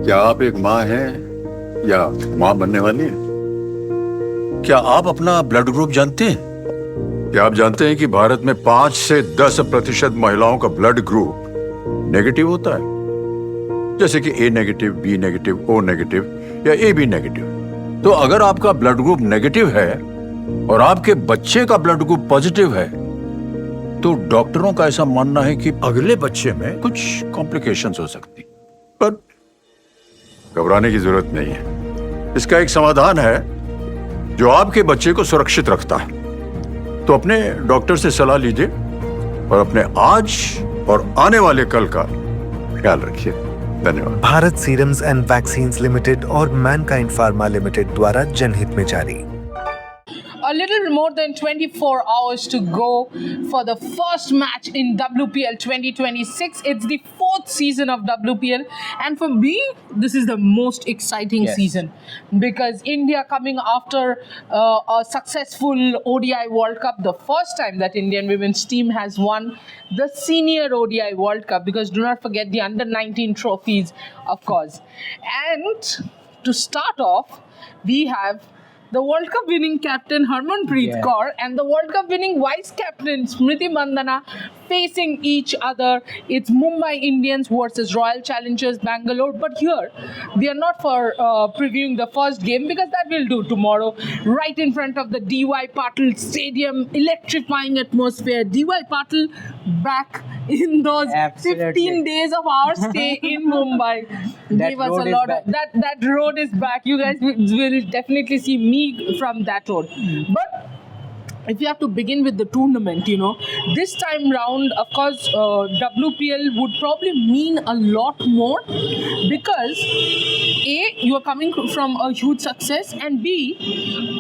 क्या आप एक माँ हैं या माँ बनने वाली हैं? क्या आप अपना ब्लड ग्रुप जानते हैं? क्या आप जानते हैं कि भारत में 5 से 10% महिलाओं का ब्लड ग्रुप नेगेटिव होता है? जैसे कि A negative, B negative, O negative या ए बी नेगेटिव। तो अगर आपका ब्लड ग्रुप नेगेटिव है और आपके बच्चे का ब्लड ग्रुप पॉजिटिव है, तो डॉक्टरों का ऐसा मानना है कि अगले बच्चे में कुछ कॉम्प्लिकेशंस हो सकती, पर घबराने की जरूरत नहीं है। इसका एक समाधान है जो आपके बच्चे को सुरक्षित रखता है। तो अपने डॉक्टर से सलाह लीजिए और अपने आज और आने वाले कल का ख्याल रखिए। धन्यवाद। Bharat serums and vaccines limited और मैनकाइंड फार्मा लिमिटेड द्वारा जनहित में जारी। A little more than 24 hours to go for the first match in WPL 2026. It's the 4th season of WPL, and for me, this is the most exciting season because India coming after a successful ODI World Cup, the first time that Indian women's team has won the Senior ODI World Cup, because do not forget the under-19 trophies, of course. And to start off, we have the World Cup winning captain Harmanpreet Kaur and the World Cup winning vice captain Smriti Mandhana facing each other. It's Mumbai Indians versus Royal Challengers Bangalore. But here, we are not for previewing the first game, because that we'll do tomorrow, right in front of the D.Y. Patil Stadium, electrifying atmosphere. D.Y. Patil back in those 15 days of our stay in Mumbai. Gave us a lot of that road is back. You guys will definitely see me from that road. But if you have to begin with the tournament, this time round, of course, WPL would probably mean a lot more because A, you are coming from a huge success, and B,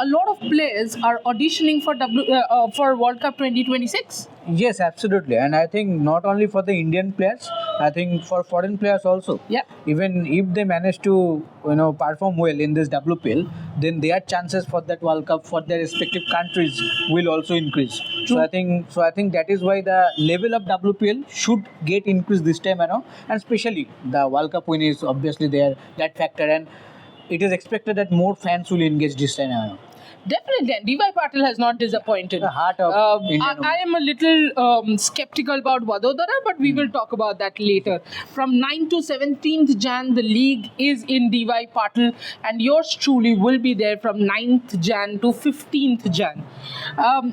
a lot of players are auditioning for World Cup 2026. Yes, absolutely. And I think not only for the Indian players, I think for foreign players also. Yeah. Even if they manage to, perform well in this WPL, then their chances for that World Cup for their respective countries will also increase. True. So I think that is why the level of WPL should get increased this time around, and especially the World Cup win is obviously there, that factor, and it is expected that more fans will engage this time around. Definitely, and D.Y. Patil has not disappointed. The heart of Indian I am a little skeptical about Vadodara, but we will talk about that later. From 9th to 17th Jan, the league is in D.Y. Patil, and yours truly will be there from 9th Jan to 15th Jan.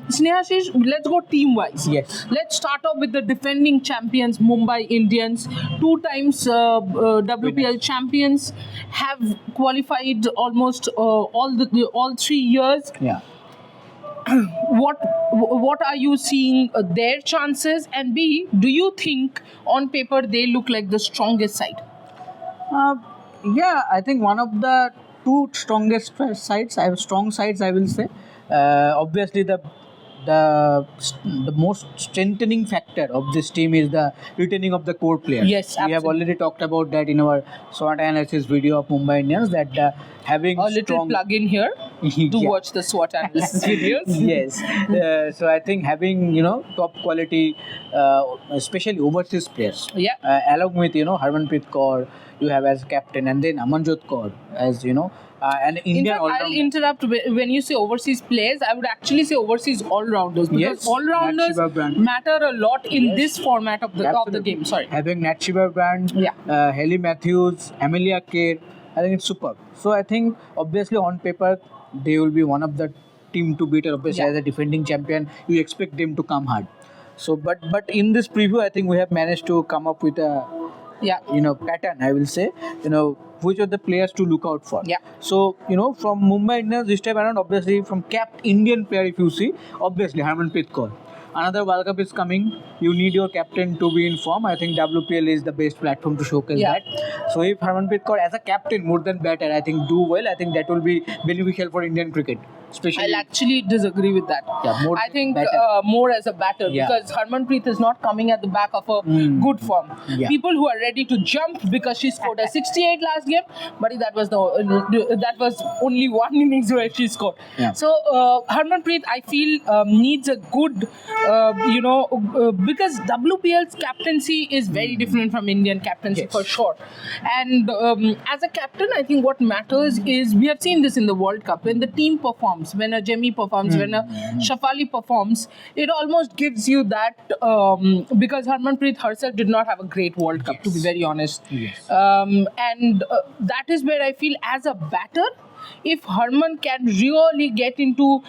Snehashish, let's go team-wise. Yes. Let's start off with the defending champions, Mumbai Indians, 2 times WPL champions, have qualified almost all 3 years. Yeah. What are you seeing their chances, and B, do you think on paper they look like the strongest side? Yeah, I think one of the 2 strongest sides. I will say. Obviously, the most strengthening factor of this team is the retaining of the core players. Yes, we have already talked about that in our SWOT analysis video of Mumbai Indians, that having A little plug in here to watch the SWOT analysis videos. Yes. So I think having top quality, especially overseas players. Yeah. Along with Harmanpreet Kaur, you have as captain, and then Amanjot Kaur as and In Indian fact, I'll all-rounder. interrupt. When you say overseas players, I would actually say overseas all-rounders, because Yes, all-rounders Nat Shiva Brand. matter a lot in this format of the Absolutely. game. Sorry. Having Nat Shiva Brand, Yeah. Haley Matthews, Amelia Kerr, I think it's superb. So I think obviously on paper they will be one of the team to beat. Obviously, as a defending champion, you expect them to come hard. So, but in this preview, I think we have managed to come up with a pattern, I will say, which are the players to look out for. Yeah. So, from Mumbai Indians this time around, obviously from capped Indian player, if you see, obviously Harmanpreet Kaur. Another World Cup is coming. You need your captain to be in form. I think WPL is the best platform to showcase that. So if Harmanpreet Kaur as a captain more than batter, I think do well, I think that will be beneficial for Indian cricket. especially. I'll actually disagree with that. Yeah, more I think batter. more as a batter Yeah. because Harmanpreet is not coming at the back of a good form. Yeah. People who are ready to jump because she scored a 68 last game, but that was only one innings where she scored. Yeah. So Harmanpreet, I feel needs a good, because WPL's captaincy is very different from Indian captaincy Yes. for sure. And as a captain, I think what matters is we have seen this in the World Cup when the team performs, when a Jemmy performs, when a Shafali performs, it almost gives you that because Harmanpreet herself did not have a great World Cup, to be very honest. Yes. And that is where I feel as a batter, if Harman can really get into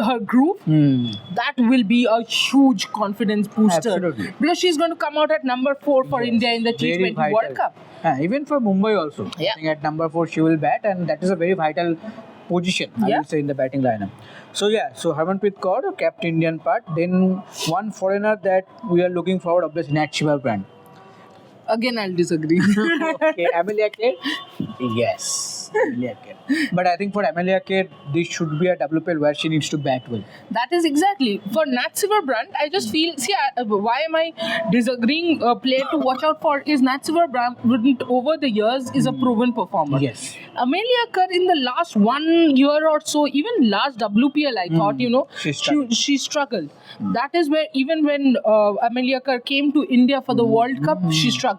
her groove, that will be a huge confidence booster. Absolutely. Because she's going to come out at number 4 for India in the Very T20 vital. World Cup. Even for Mumbai also. Yeah. I think at number 4 she will bat, and that is a very vital position, I Yeah. would say, in the batting lineup. So Harmanpreet Kaur kept Indian part. Then one foreigner that we are looking forward, obviously, Nat Shiva. Again, I'll disagree. Okay, Amelia Kerr? Yes, Amelia Kerr. But I think for Amelia Kerr, this should be a WPL where she needs to bat well. That is exactly. For Nat Brandt, I just feel, why am I disagreeing? A player to watch out for is Nat Brandt over the years is a proven performer. Yes. Amelia Kerr in the last 1 year or so, even last WPL, I thought, she struggled. That is where even when Amelia Kerr came to India for the World Cup, she struggled.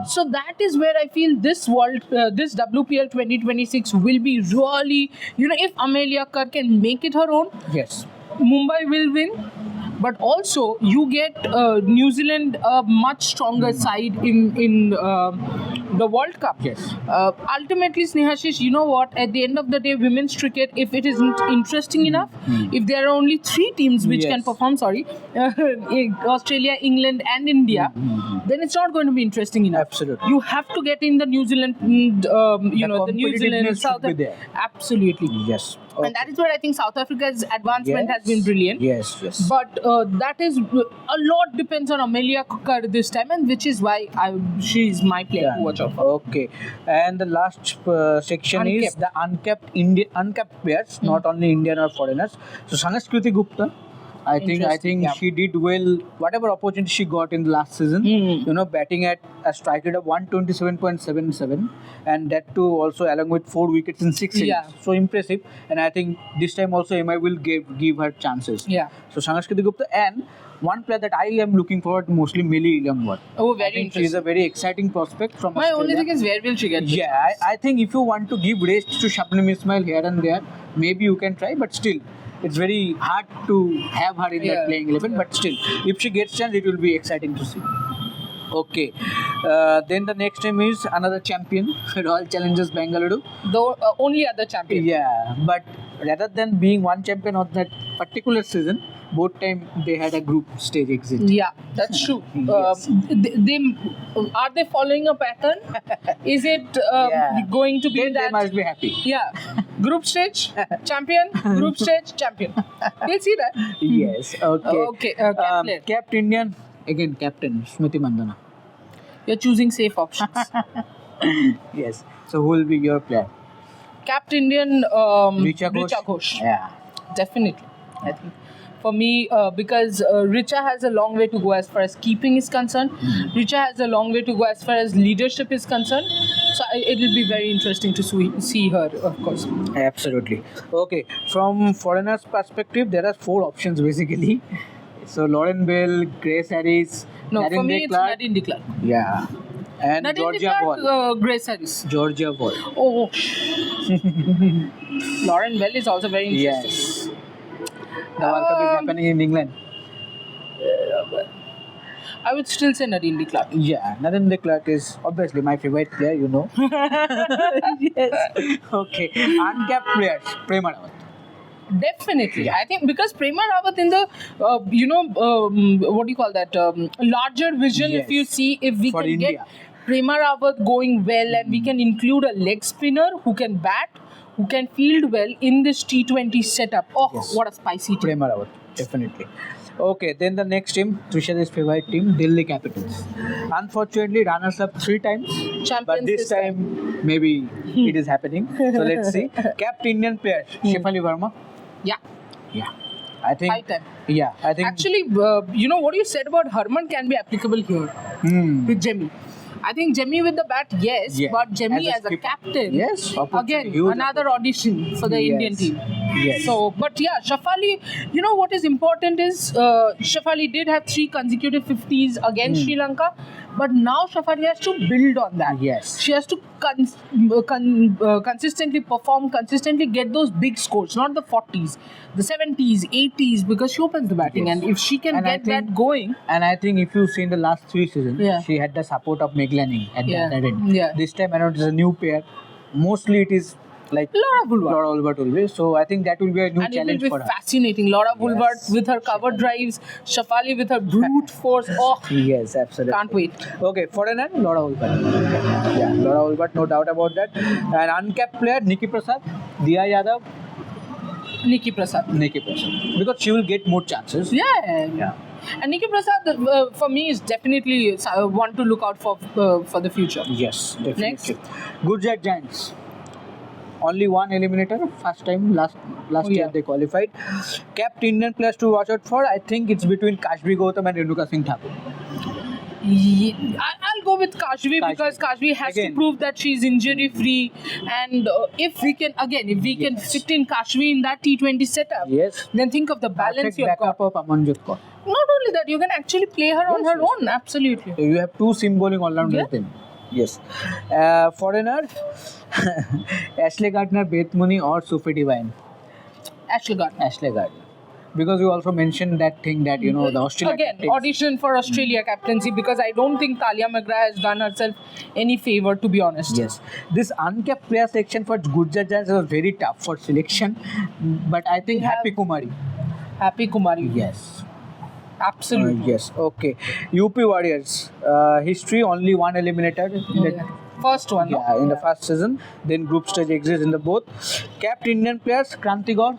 So that is where I feel this WPL 2026 will be really, if Amelia Kerr can make it her own, Yes. Mumbai will win. But also, you get New Zealand a much stronger side in the World Cup. Yes. Ultimately, Snehashish, you know what? At the end of the day, women's cricket, if it isn't interesting enough, if there are only 3 teams which can Yes. perform, Australia, England, and India, then it's not going to be interesting enough. Absolutely. You have to get in the New Zealand, the New Zealand, competitiveness South should be there. Absolutely. Yes. And that is where I think South Africa's advancement has been brilliant. Yes, yes. But that is a lot depends on Amelia Kerr this time, and which is why she is my player to watch out for. Okay, and the last section is Uncapped. the uncapped players, not only Indian or foreigners. So Sanskruti Gupta, I think Interesting, yeah. she did well. Whatever opportunity she got in the last season, batting at a strike rate of 127.77, and that too also along with 4 wickets in 6 innings. Yeah. So impressive. And I think this time also MI will give her chances. Yeah. So Sanskruti Gupta, and one player that I am looking forward to mostly, Millie Illingworth. Oh, I very think she's a interesting. very exciting prospect from My Australia. only thing is where will she get? Yeah, I think if you want to give rest to Shabnam Ismail here and there, maybe you can try, but still, it's very hard to have her in that playing 11. But still, if she gets chance, it will be exciting to see. Okay, then the next team is another champion, Royal Challengers Bengaluru. The only other champion. Yeah, but rather than being one champion of that particular season, both time they had a group stage exit. Yeah, that's true. Yes. Are they following a pattern? Is it going to be Then they that? must be happy. Yeah, group stage champion, group stage champion. We'll see that. Yes. Okay. Okay, captain. Capped Indian, again captain Smriti Mandhana. You're choosing safe options. Yes. So who will be your player? Capped Indian Richa Ghosh. Yeah. Definitely, I think. For me, because Richa has a long way to go as far as keeping is concerned. Richa has a long way to go as far as leadership is concerned. So it will be very interesting to see her, of course. Absolutely. Okay. From foreigners' perspective, there are 4 options basically. So Lauren Bell, Grace Harris, No, Nadine for me De it's Klerk. Nadine de Klerk. Yeah. And Nadine de Georgia Ball. Klerk, Grace Harris. Georgia Ball. Oh, Lauren Bell is also very interesting. Yes. The World Cup is happening in England. I would still say Nadine de Klerk. Yeah, Nadine De Klerk is obviously my favorite player, you know. Yes. Okay. Uncapped players, Prema Rawat. Definitely. I think because Prema Rawat in the, what do you call that, larger vision, Yes. if you see, if we For can India. get Prema Rawat going well and we can include a leg spinner who can bat, who can field well in this T20 setup. Oh, Yes. what a spicy team. Prema Rawat, definitely. Okay, then the next team, Trisha's favorite team, Delhi Capitals. Unfortunately, runners up 3 times, Champions but this this time maybe it is happening. So let's see. Capped Indian player, Shefali Verma. Yeah, Yeah, I think. high time. Yeah, I think. Actually, you know what you said about Herman can be applicable here with Jemmy. I think Jemmy with the bat, yes, Yeah. but Jemmy As a as a skipper. captain, Yes, opportunity, again, huge another audition for the Indian Yes. team. Yes. So, but yeah, Shafali, you know what is important is Shafali did have 3 consecutive 50s against Sri Lanka, but now Shafali has to build on that. Yes. She has to consistently perform, consistently get those big scores, not the 40s, the 70s, 80s, because she opens the batting, Yes. and if she can And I get that think- going, And I think if you see in the last 3 seasons, Yeah. she had the support of Meg Lanning at Yeah. the other end. Yeah. This time around, it's a new pair. Mostly it is like Laura Boulevard. Laura Olbert will be. So I think that will be a new And it will challenge be for her. fascinating. Laura Boulevard Yes. with her cover drives, Shafali with her brute force. Oh, Yes, absolutely. can't wait. Okay, foreigner, Laura Olbert. Yeah, Laura Olbert, no doubt about that. And uncapped player, Nikki Prasad, Diya Yadav, Nikki Prasad. Nikki Prasad. Because she will get more chances. Yeah. Yeah. And Nikki Prasad, for me, is definitely one to look out for the future. Yes, definitely. Next. Gujarat Giants. Only one eliminator. First time last Oh, year yeah. they qualified. Capped Indian players to watch out for. I think it's between Kashvi Gautam and Renuka Singh Thakur. I'll go with Kashvi because Kashvi has Again. to prove that she's injury free. And if we can Yes. fit in Kashvi in that T20 setup, Yes. then think of the balance Perfect you've got. backup of Amanjot Kaur. Not only that, you can actually play her on Yes, her yes. own. Absolutely. So you have 2 sim bowling all-rounders Yeah. then. Yes. Foreigner, Ashley Gardner, Beth Mooney or Sophie Devine. Ashley Gardner. Ashley Gardner. Because you also mentioned that thing that, you know, the Australia Again, captains- audition for Australia captaincy because I don't think Talia McGrath has done herself any favor, to be honest. Yes, this uncapped player section for Gujarat Giants was very tough for selection, but I think We have- Happy Kumari. Happy Kumari. Yes. Absolutely. Yes. Okay. UP Warriors. History only one eliminator. In the, Yeah. First one. no? yeah, in the first season. Then group stage exits in the both. Capped Indian players Kranti Gaur,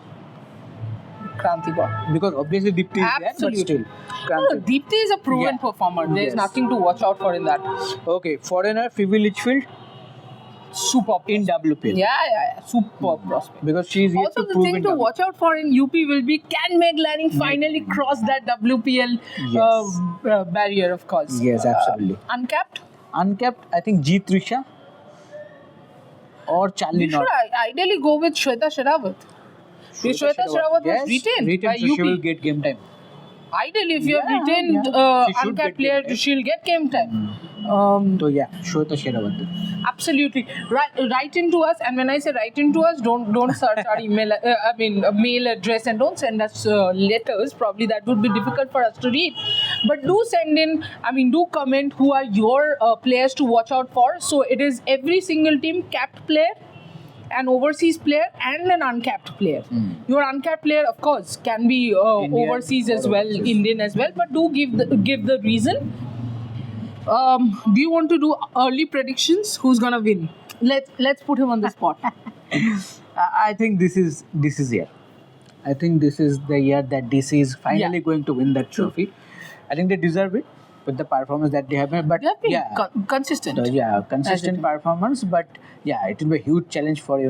Kranti Gaur. because obviously Deepti is there, but Absolutely. still. No, no, Kranti. Deepti is a proven Yeah. performer. There's Yes. nothing to watch out for in that. Okay. Foreigner Phoebe Litchfield Super. in WPL. Yeah. Super prospect. Because she is yet Also, to the prove thing in to WPL. watch out for in UP will be can Meg Lanning finally cross that WPL Yes. barrier, of course. Yes, absolutely. Uncapped? Uncapped, I think G Trisha or Charlie We should North. ideally go with Shweta Sherawat. Shweta Sherawat was retained by so she will UP. get game time. Ideally, if you have Yeah, retained yeah. She should uncapped get game player, time. she'll get game time. So yeah, Shweta Sherawat. Absolutely. Write into us, and when I say write into us, don't search our email. Mail address, and don't send us letters. Probably that would be difficult for us to read. But do send in. Do comment who are your players to watch out for. So it is every single team capped player, an overseas player, and an uncapped player. Your uncapped player, of course, can be Indian overseas as or well, overseas. Indian as well. But do give the reason. Do you want to do early predictions? Who's gonna win? Let's put him on the spot. I think this is year. I think this is the year that DC is finally Yeah. going to win that trophy. I think they deserve it with the performance that they have made. But They have been yeah, consistent. consistent performance. But yeah, it will be a huge challenge for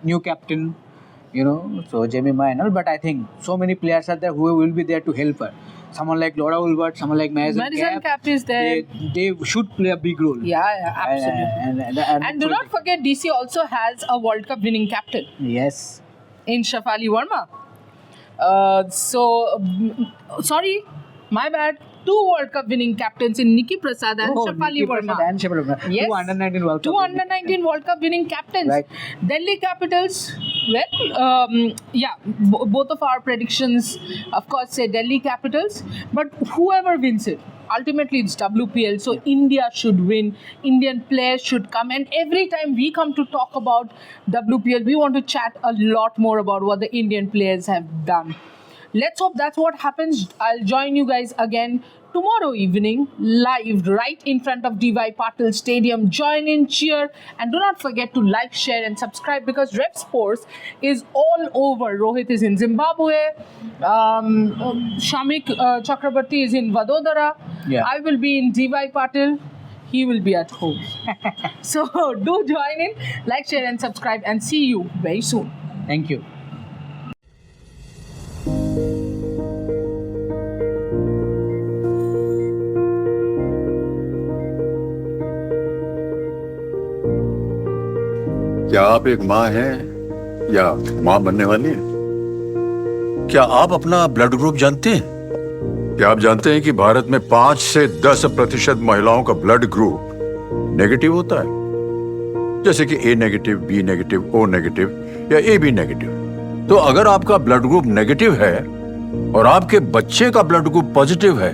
new captain. So Jemima and all. But I think so many players are there who will be there to help her. Someone like Laura Ulbert, someone like Madison Cap is there. They should play a big role. Yeah, absolutely. And do not forget, DC also has a World Cup winning captain Yes. in Shafali Verma. Sorry, my bad. 2 World Cup winning captains in Nikki Prasad and Shafali Nikki Verma. Prasad and Shafali Verma. Yes. 2 under-19 World Cup. 2 under-19 World Cup winning captains. Right. Delhi Capitals. Well, both of our predictions, of course, say Delhi Capitals. But whoever wins it, ultimately it's WPL. So India should win. Indian players should come. And every time we come to talk about WPL, we want to chat a lot more about what the Indian players have done. Let's hope that's what happens. I'll join you guys again tomorrow evening live right in front of DY Patil Stadium. Join in, cheer, and do not forget to like, share, and subscribe because Rev Sports is all over. Rohit is in Zimbabwe. Shamik Chakrabarti is in Vadodara. Yeah. I will be in DY Patil. He will be at home. So do join in, like, share, and subscribe, and see you very soon. Thank you. क्या आप एक माँ हैं या माँ बनने वाली हैं? क्या आप अपना ब्लड ग्रुप जानते हैं? क्या आप जानते हैं कि भारत में 5 से 10% महिलाओं का ब्लड ग्रुप नेगेटिव होता है? जैसे कि A negative, B negative, O negative या ए बी नेगेटिव। तो अगर आपका ब्लड ग्रुप नेगेटिव है और आपके बच्चे का ब्लड ग्रुप पॉजिटिव है,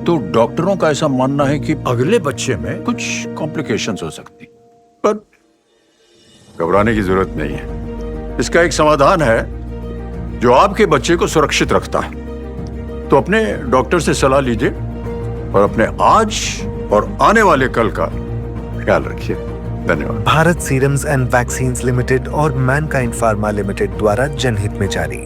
तो डॉक्टरों का ऐसा मानना है कि अगले बच्चे में कुछ कॉम्प्लिकेशंस हो सकती, पर घबराने की जरूरत नहीं है। इसका एक समाधान है जो आपके बच्चे को सुरक्षित रखता है। तो अपने डॉक्टर से सलाह लीजिए और अपने आज और आने वाले कल का ख्याल रखिए। धन्यवाद। Bharat serums and vaccines limited और मैनकाइंड फार्मा लिमिटेड द्वारा जनहित में जारी।